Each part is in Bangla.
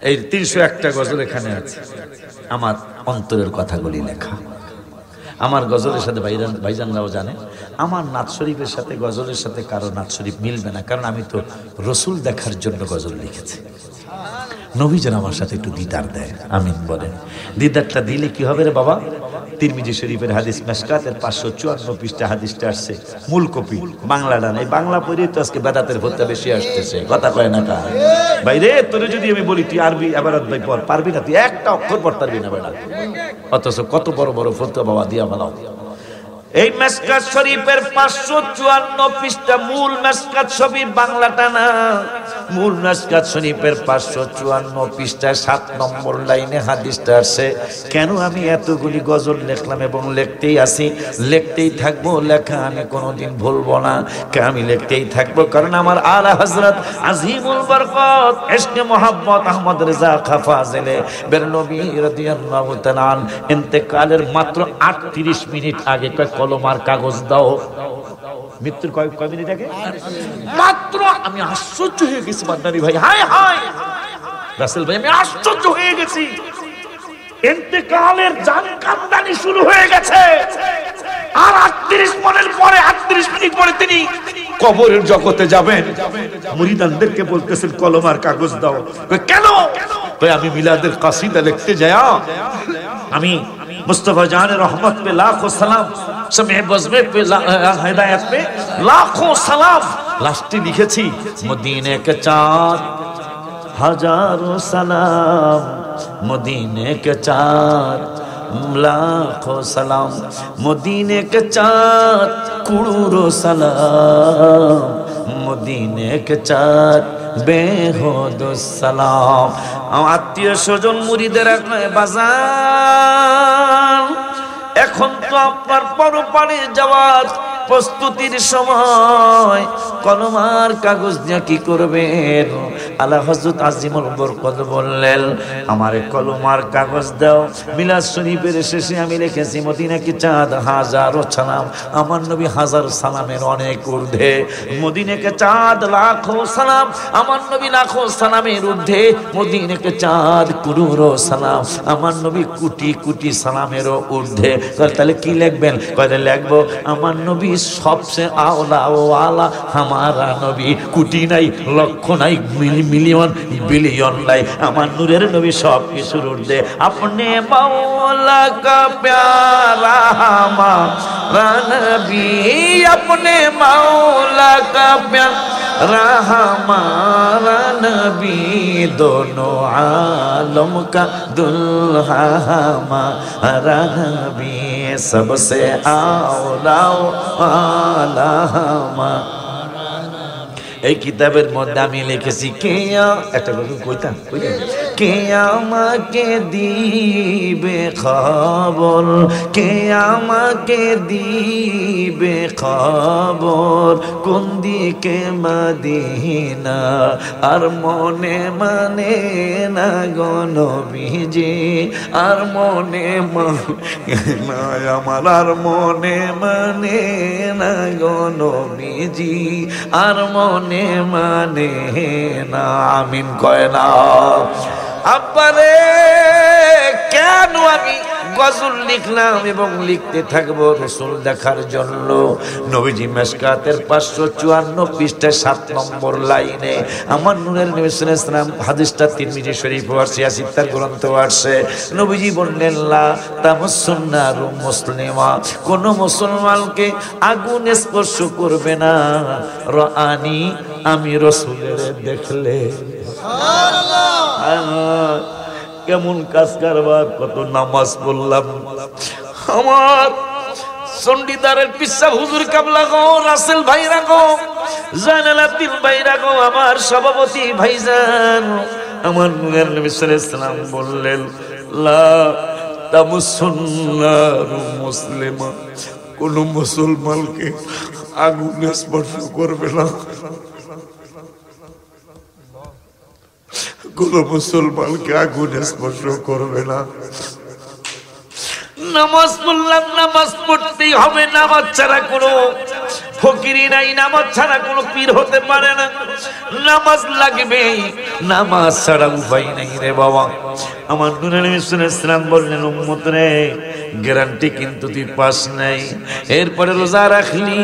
এই 301টা গজল এখানে আছে, আমার অন্তরের কথাগুলি লেখা। আমার গজলের সাথে ভাইজানরাও জানে, আমার নাত শরীফের সাথে গজলের সাথে কারো নাত শরীফ মিলবে না, কারণ আমি তো রসুল দেখার জন্য গজল লিখেছি। নবী যেন আমার সাথে একটু দিদার দেয়, আমিন বলেন। দিদারটা দিলে কি হবে রে বাবা? তিরমিজি শরীফের হাদিস মেশকাতের 554 পৃষ্ঠা হাদিসটা আসছে, মূল কপি বাংলাটা নাই, বাংলা পড়ে তো আজকে বেদাতের ভর্তা বেশি আসতেছে, কথা কয় না কার ভাই রে? তোরে যদি আমি বলি তুই আরবি এবারত ভাই পড়, পারবি না, তুই একটা অক্ষর পড়তে পারবি না বেটা, অথচ কত বড় বড় ফতোয়া বাবা দিয়া ফেলাও। এই মেশকাত শরীফের 554 পৃষ্ঠা, মূল মেশকাত শরীফ বাংলাটা না, মূল মেশকাত শরীফের 554 পৃষ্ঠা 7 নম্বর লাইনে হাদিসটা আছে। কেন আমি এতগুলি গজল লিখলাম এবং লিখতেই আসি, লিখতেই থাকবো, লেখা আমি কোনোদিন ভুলবো না, আমি লিখতেই থাকবো, কারণ আমার আলা হযরত আজিমুল বরকত ইশকে মোহাম্মদ আহমদ রেজা খাঁ ফাজিলে বেরলভী রাদিয়াল্লাহু তাআলা ইন্তেকালের মাত্র 38 মিনিট আগে কলমার কাগজ দাও। মৃত্যুর কয় মিনিট আগে মাত্র। আমি আশ্চর্য হয়ে গেছি বান্দারি ভাই, হায় হায় রাসেল ভাই, আমি আশ্চর্য হয়ে গেছি। ইন্তেকালের জানকান্দানি শুরু হয়ে গেছে, আর 38 মিনিট পরে তিনি কবরের জগতে যাবেন। মুরিদানদেরকে বলতেছেন কলমার কাগজ দাও। কেন? আমি মিলাদের কাসিদা লিখতে যাই, আমি मुस्तफा जान रहमत पे लाखों सलाम, समय बज़्मे पे हिदायत पे लाखों सलाम। लास्टे लिखेছি मदीने के चाँद हजारों सलाम, मदीने के चाँद लाखों सलाम, मदीने के चाँद करोड़ों सलाम, मदीने के चाँद बेहुद सलाम। আত্মীয় স্বজন মুরিদের বাজার, এখন তো আপনার পরপারে যাওয়ার প্রস্তুতির সময়, কলমার কাগজ দিয়ে কি করবেন? আলা হযরত আজিমুল বরকত বললেন, আমারে কলমার কাগজ দাও। মিলাদ শরীফের শেষে আমি লিখেছি মদিনা কি চাঁদ হাজারো সালাম, আমার নবী হাজার সালামের অনেক ঊর্ধ্বে, মদিনা কে চাঁদ লাখো সালাম, আমার নবী লাখো সালামের ঊর্ধ্বে, মদিনা কে চাঁদ করোড়ো সালাম, আমার নবী কোটি কোটি সালামেরও ঊর্ধ্বে। তাহলে কি লিখবেন? কয় লিখবো আমার নবী সবচেয়ে আওলা ওয়ালা, হামারা নবী কোটি নাই, লক্ষ নাই, মিলিয়ন বিলিয়ন নাই, আমার নূরের নবী সব কিছুর ঊর্ধ্বে। আপনি মাওলা কা প্যারা হামারা নবী, আপনি মাওলা কা প্যারা হামারা নবী, দোনো আলম কা দুলহা হামারা নবী, सबसे आला वाला এই কিতাবের মধ্যে আমি লিখেছি কেয়া, একটা কথা কইতাম, কে আমাকে দিবে খবর, কে আমাকে দিবে খবর, কোন দিকে মদিনা, আর মনে মানে না গো নবীজি, আর মনে মানে আমার, আর মনে মানে না গো নবীজি, আর মনে মানে না। আমিন কয় না। আব্বারে কেন আমি গজল লিখলাম এবং লিখতে থাকবো রসুল দেখার জন্য? নবীজি মেশকাতের 554 পৃষ্ঠা 7 নম্বর লাইনে আমার নূরের নবী সাল্লাল্লাহু আলাইহি ওয়াসাল্লাম হাদিসটা তিরমিজি শরীফ আসছে, সিত্তার গ্রন্থ আসছে। নবীজি বললেন লা তামাসসুন নারু মুসলিমা, কোন মুসলমানকে আগুন স্পর্শ করবে না, রাআনি, আমি রাসূলের দেখলে। সুবহানাল্লাহ। কেমন কাজ কারবার, কত নামাজ পড়লাম, আমার চন্ডিদারের পিসা হুজুর কাবলা গো, রাসেল ভাইরা গো, জানাল আব্দুল ভাইরা গো, আমার সভাপতি ভাইজান, আমার নূরের নবী সাল্লাল্লাহু আলাইহি ওয়াসাল্লাম বললেন লা তামাসসুন নারু মুসলিমা, কোন মুসলমানকে আগুন স্পর্শ করবে না, কোন মুসলমানকে আগুন স্পর্শ করবে না। নামাজ পড়লাম, নামাজ পড়তেই হবে, নামাজ ছাড়া কোনো ফকিরি নাই, নামাজ ছাড়া কোনো পীর হতে পারে না, নামাজ লাগবে, নামাজ ছাড়া উপায় নাই রে বাবা। আমার নূরে নবী সাল্লাল্লাহু আলাইহি ওয়াসাল্লাম বললেন, উম্মত রে গ্যারান্টি কিন্তু তুই পাস নাই। এরপরে রোজা রাখলি,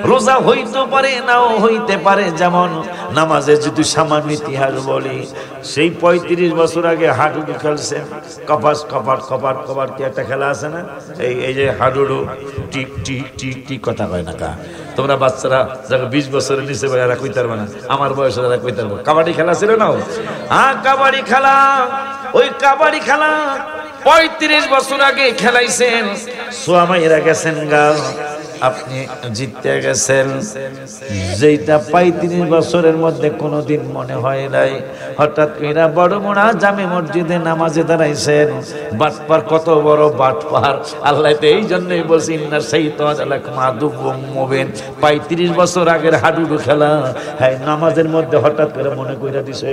রোজা হইতে পারে নাও হইতে পারে, যেমন নামাজে যদি সামান্য ইতিহাস বলি, সেই 35 বছর আগে হাডুডু খেলছেন, কপাস কপাট কপাট কপাট কি একটা খেলা আছে না, এই যে হাডুডু টিক টিক টিক টিক কথা কয় না কা, তোমরা বাচ্চারা যারা 20 বছরের নিচে এরা কইতে পারবে না, আমার বয়সে এরা কইতে পারবো। কাবাডি খেলা ছিল না? হ্যাঁ কাবাডি খেলা, ওই কাবাডি খেলা 35 বছর আগে খেলাইছেন, সোয়ামাইরা গেছেন গা, আপনি জিততে গেছেন, যেটা 35 বছরের মধ্যে কোনোদিন মনে হয় নাই। হঠাৎ এরা বড় মোড়া জামে মসজিদে নামাজে দাঁড়াইছেন। বাটপার, কত বড় বাটপার আল্লাহ! এই জন্যই বলছি ইন্না শাইতান লাকুম আদুউম মুবিন। 35 বছর আগের হাডুডু খেলা, হ্যাঁ নামাজের মধ্যে হঠাৎ করে মনে কইরা দিছে,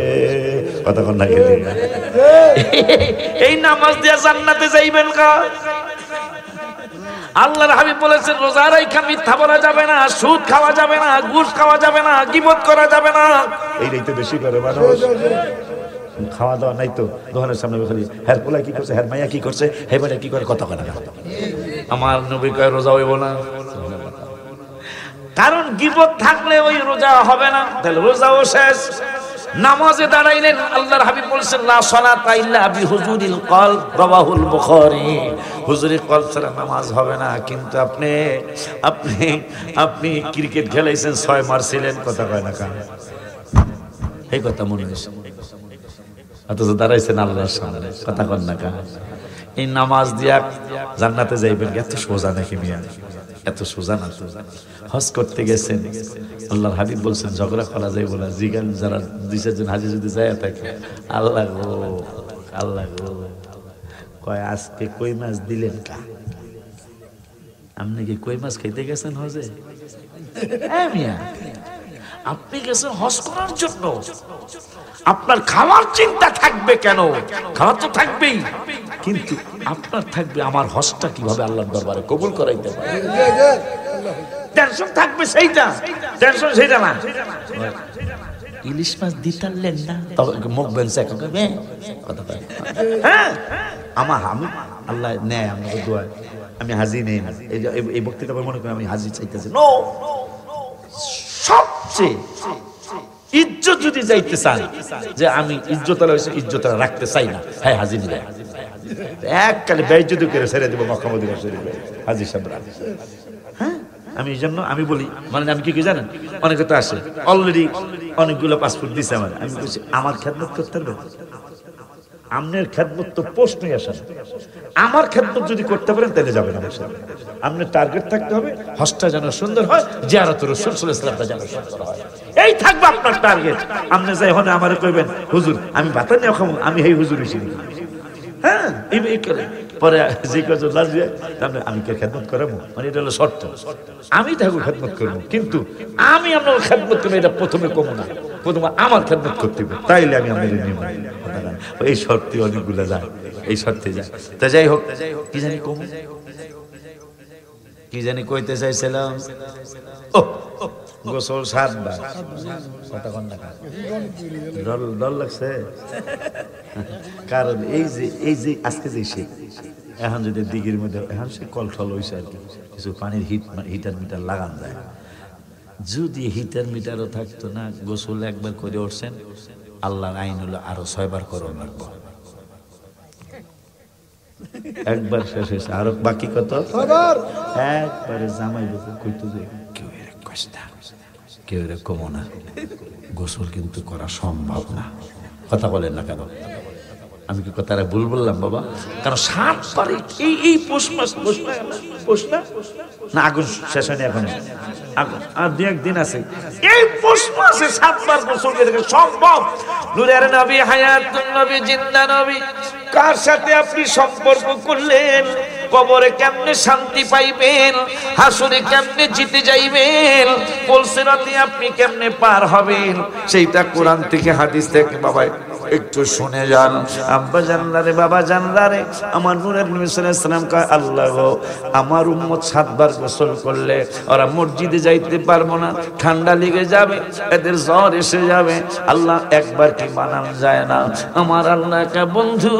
কতক্ষণ না গেলে এই নামাজ দিয়ে জান্নাতে যাইবেন কা। আল্লাহর হাবিব বলেছেন, রোজা রাইখা মিথ্যা বলা যাবে না, সুদ খাওয়া যাবে না, ঘুষ খাওয়া যাবে না, গীবত করা যাবে না। এইটাই তো বেশি করে মানুষ। খাওয়া দাওয়া নাই তো, দোকানের সামনে খালি হ্যার পোলা কি করছে, হ্যার মাইয়া কি করছে, হে বেটা কি করে, কত করে। আমার নবী কয় রোজা হইব না, কারণ গীবত থাকলে ওই রোজা হবে না, তাহলে রোজাও শেষ। নামাজে দাঁড়াইলেন, আল্লাহর হাবিব বলেছেন, লা সালাতা ইল্লা বিহুজুরিল কলব, রাওয়াহুল বুখারী। হুজুরিল কলব ছাড়া নামাজ হবে না। কিন্তু আপনি ক্রিকেট খেলাইছেন, 6 মারছিলেন, কথা কয় না কান, এই কথা মনে হইছে, অথচ দাঁড়াইছেন আল্লাহর সামনে, কথা কন না কান। এই নামাজ দিয়া জান্নাতে যাইবেন, এত সোজা নাকি মিয়া? এত সোজা না। হজ করতে গেছেন, আল্লাহর হাবিব বলছেন ঝগড়া করা যায় বলা, জিগান যারা 2-4 জন হাজি যদি যায় থাকে, আল্লাহ গো আল্লাহ গো, কয় আজকে কই মাছ দিলেন কা? আপনি কি কই মাছ খাইতে গেছেন হজে? মিয়া আপনি গেছেন হজ করার জন্য, আপনার খাওয়ার চিন্তা থাকবে কেন? খাওয়া তো থাকবেই, কিন্তু আপনার থাকবে আমার হজটা কিভাবে আল্লাহর দরবারে কবুল করাইতে পারে। টেনশন থাকবে সেইটা, টেনশন সেইটা না। ইলিশ মাছ দিতালেন না, তবে মুখ বেলছে কথা কয়। হ্যাঁ আমি আল্লাহ নেয় আমাকে দোয়া, আমি হাজি নেই না। এই বক্তৃতা মনে করি আমি হাজি চাইতেছি। নো, সবচেয়ে ইজ্জত যদি যাইতে চান, যে আমি ইজ্জত রাখতে চাই না, হ্যাঁ হাজি নিলে এককালে বেইজ্জতি করে ছেড়ে দেবো মক্কা মদিনা শরীফে হাজি সাহেবরা। হ্যাঁ আমি এই জন্য আমি বলি, মানে আমি কি জানেন, অনেকে তো আসে অলরেডি অনেকগুলো পাসপোর্ট দিছে আমার, আমি বলছি আমার খেদমত করতে পারবে? আপনার খেদমত তো প্রশ্নই আসে না। আমার খেদমত যদি করতে পারেন তাহলে যাবেন আমার সাথে। আপনার টার্গেট থাকতে হবে হজটা যেন সুন্দর হয়, জিয়ারত রাসূল সাল্লাল্লাহু আলাইহি ওয়াসাল্লামটা যেন সুন্দর হয়, এই থাকবে আপনার টার্গেট। আপনি যাই হনে আমারে কইবেন হুজুর আমি ভাত নিয়ে খাবো, আমি এই হুজুর হইছি। হ্যাঁ এই করে পরে যে কাজ লাগে আমি কে খেদমত করাবো, মানে এটা হলো শর্ত। আমি ঠাকুর খেদমত করবো, কিন্তু আমি আপনার খেদমত করবো এটা প্রথমে কমো না, প্রথমে আমার খেদমত করতে হবে, তাইলে আমি আপনাদের নিব। এই শর্তে অনেকগুলো যায়, এই শর্তে যায়। তা যাই হোক, কি জানি কমো, কি জানি কইতে চাইছিলাম, গোসল 7 বার, ডর লাগছে। কারণ এই যে আজকে যে শীত, এখন যদি দিঘির মধ্যে এখন সে কলঠল হয়েছে আর কি, কিছু পানির হিটার মিটার লাগান যায়। যদি হিটার মিটারও থাকতো না, গোসল একবার করে উঠছেন, আল্লাহর আইন হলো আরো 6 বার করণ লাগবো। একবার শেষ হয়েছে, আরো বাকি কত? একবারে জামাই লোকে কইতো যে কেউ কেউ এরকম না, গোসল কিন্তু করা সম্ভব না। কথা বলেন না কেন? আমি কি কথাটা ভুল বললাম বাবা? কারণ 7 বারে এই পৌষ মাস না, আগুন শেষ হয়নি এখন, আর 2-1 দিন আছে। এই পৌষ মাসে 7 বার গোসল করে সম্ভব? নূরের নবী, হায়াতুন নবী, জিন্দা নবী, কার সাথে আপনি সম্পর্ক করলেন? কবরে কেমনে শান্তি পাইবেন? হাসরে কেমনে জিতে যাইবেন? পুলসিরাতে আপনি কেমনে পার হবেন? সেইটা কোরআন থেকে হাদিস থেকে বাবা একটু শুনে যান। আব্বা জানলারে, বাবা জানলারে, আমার নূরের নবী সাল্লাল্লাহু আলাইহি ওয়াসাল্লাম কয়, আল্লাহ গো, আমার উম্মত 7 বার গোসল করলে ওরা মসজিদে যাইতে পারবো না, ঠান্ডা লেগে যাবে, এদের জ্বর এসে যাবে। আল্লাহ একবার কি বানানো যায় না? আমার আল্লাহ কা বন্ধু,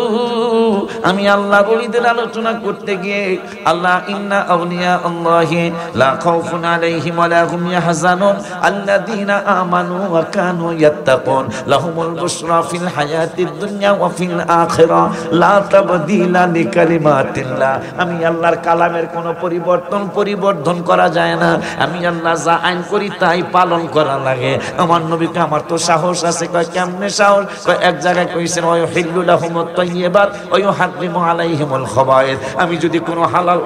আমি আল্লাহ ওলিদের আলোচনা করতে গিয়ে আল্লাহ ইন্না আউলিয়া আল্লাহি লা খাউফুন আলাইহিম ওয়া লা হুম ইয়াহজানুন আল্লাযীনা আমানু ওয়া কানু ইয়াত্তাকুন লাহুমুল বুশরা ফিল হায়াতিদ দুনিয়া ওয়া ফিল আখিরাহ লা তাবদীলা লিকালিমাতিল্লাহ। আমি আল্লাহর কালামের কোনো পরিবর্তন করা যায় না। আমি আল্লাহ যা আইন করি তাই পালন করা লাগে। আমার নবীকে আমার তো সাহস আছে। কয় কেমনে সাহস? কয় এক জায়গায় কইছেন ওয়া ইউহিল্লু লাহুমুত তাইয়্যিবাত ওয়া ইউহাররিমু আলাইহিমুল খাবায়েথ। আমি যদি কোনো হালাল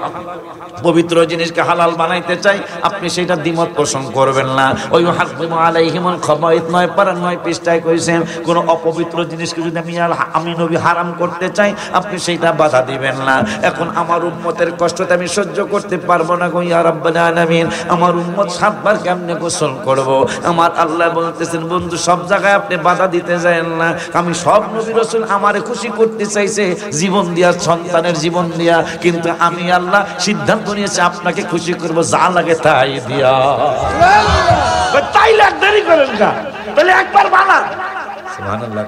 পবিত্র জিনিসকে হালাল বানাইতে চাই, আপনি সেটা দ্বিমত পোষণ করবেন না। ওই হাররিমু আলাইহিমুল খাবায়েথ 9 পারা 9 পৃষ্ঠায় কইছেন, কোন অপবিত্র জিনিসকে যদি আমি নবী হারাম করতে চাই, আপনি সেটা বাধা দিবেন না। এখন আমার উম্মতের কষ্টতে আমি সহ্য করতে পারবো না গো ইয়া রাব্বাল আলামিন। আমার উম্মত 7 বার কেমনে গোসল করব? আমার আল্লাহ বলতেছেন, বন্ধু সব জায়গায় আপনি বাধা দিতে যায়েন না। আমি সব নবী রাসূল আমারে খুশি করতে চাইছে জীবন দিয়া, সন্তানের জীবন দিয়া, কিন্তু আমি আল্লাহ সিদ্ধান্ত নিয়েছি আপনাকে খুশি করব, যা লাগে তাই দিয়া। তাইলে দেরি করেন না, তাহলে একবার বানা। সুবহানাল্লাহ।